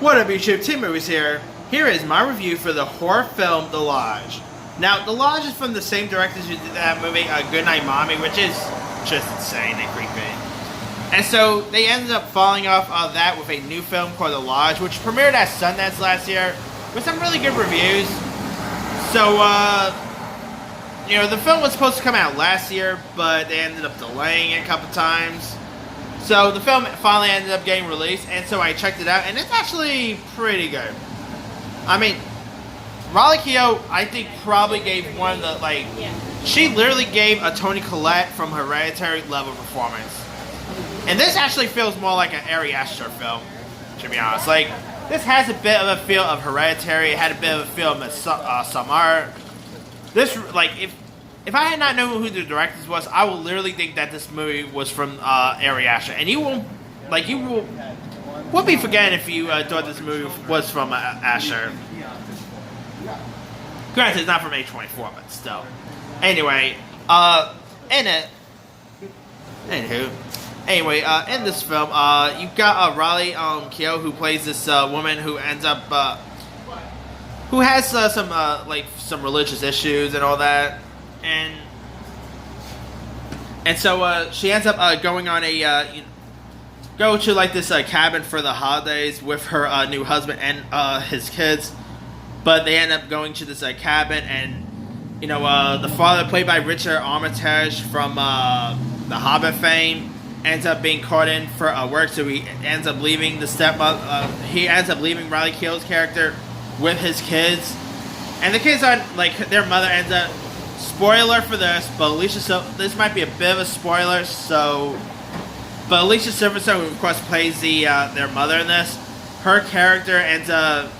What up YouTube, Team Movies here. Here is my review for the horror film The Lodge. Now, The Lodge is from the same directors who did that movie, Goodnight Mommy, which is just insane and creepy. And so, they ended up falling off of that with a new film called The Lodge, which premiered at Sundance last year, with some really good reviews. So, you know, the film was supposed to come out last year, but they ended up delaying it a couple times. So the film finally ended up getting released, and so I checked it out, and it's actually pretty good. I mean, Riley Keough, I think, probably gave one of the, like, she literally gave a Toni Collette from Hereditary level performance. And this actually feels more like an Ari Aster film, to be honest. Like, this has a bit of a feel of Hereditary, it had a bit of a feel of Samar. This, like, if I had not known who the directors was, I would literally think that this movie was from Ari Aster. And you will be forgetting if you thought this movie was from Aster. Granted, it's not from A24, but still. Anyway, in this film, you've got Riley Keough, who plays this woman who ends up, who has some religious issues and all that. And so she ends up going on go to like this cabin for the holidays with her new husband and his kids, but they end up going to this cabin, and you know the father, played by Richard Armitage from the Hobbit fame, ends up being caught in for work, so he ends up leaving the stepmother. He ends up leaving Riley Keough's character with his kids, and the kids are like, their mother ends up. Spoiler for this, but this might be a bit of a spoiler. But Alicia Silverstone, who of course plays their mother in this, her character ends up,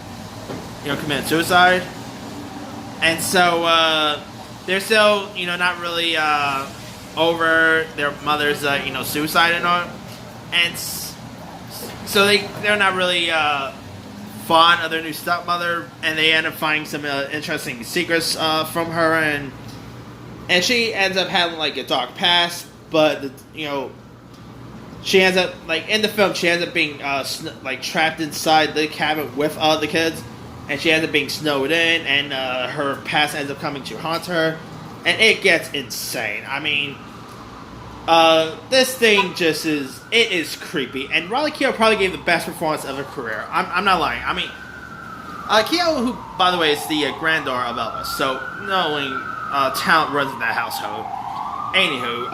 committing suicide, and so they're still, not really over their mother's, suicide and all, and so they're not really fond of their new stepmother, and they end up finding some interesting secrets from her, and she ends up having, like, a dark past, but, she ends up, like, in the film, she ends up being, trapped inside the cabin with the kids, and she ends up being snowed in, and her past ends up coming to haunt her, and it gets insane. I mean, this thing just it is creepy, and Riley Keough probably gave the best performance of her career. I'm not lying. I mean, Keough, who, by the way, is the granddaughter of Elvis, so knowing talent runs in that household. Anywho,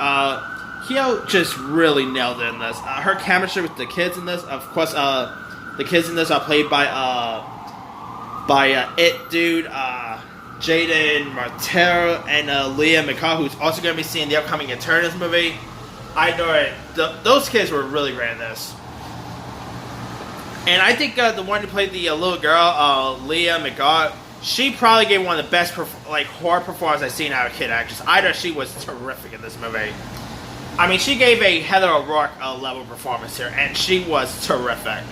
Keough just really nailed it in this. Her chemistry with the kids in this, of course, the kids in this are played by It Dude, Jaden Martell, and Leah McCall, who's also going to be seeing the upcoming Eternals movie. I know it. Those kids were really great in this. And I think the one who played the little girl, Leah McCall, she probably gave one of the best horror performances I've seen out of a kid actress. She was terrific in this movie. I mean, she gave a Heather O'Rourke level performance here, and she was terrific.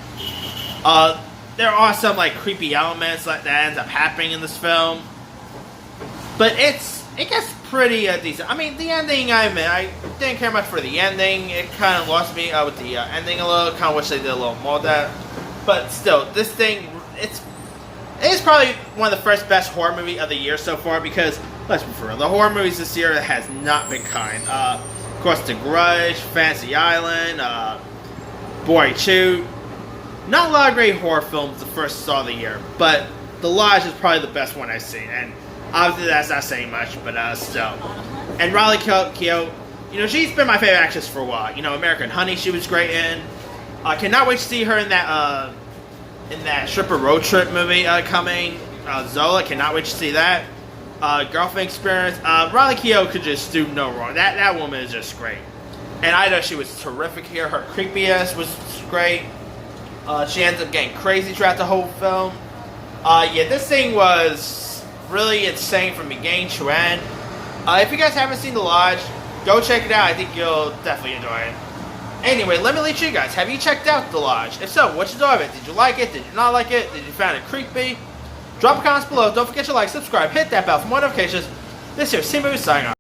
There are some creepy elements that ends up happening in this film, but it gets pretty decent. I mean, the ending, I didn't care much for the ending. It kind of lost me with the ending a little. Kind of wish they did a little more of that. But still, this thing, it is probably one of the first best horror movie of the year so far, because, let's be real, the horror movies this year has not been kind. Of course, The Grudge, Fantasy Island, Boy Chew. Not a lot of great horror films the first start of the year, but The Lodge is probably the best one I've seen, and obviously that's not saying much, but still. And Riley Keough, she's been my favorite actress for a while. American Honey, she was great in. I cannot wait to see her in that Stripper Road Trip movie coming. Zola, cannot wait to see that. Girlfriend Experience. Riley Keough could just do no wrong. That woman is just great. And I know she was terrific here. Her creepiness was great. She ends up getting crazy throughout the whole film. This thing was really insane from beginning to end. If you guys haven't seen The Lodge, go check it out. I think you'll definitely enjoy it. Anyway, let me leave you guys. Have you checked out The Lodge? If so, what you thought of it? Did you like it? Did you not like it? Did you find it creepy? Drop a comment below. Don't forget to like, subscribe, hit that bell for more notifications. This here is Team Movies signing off.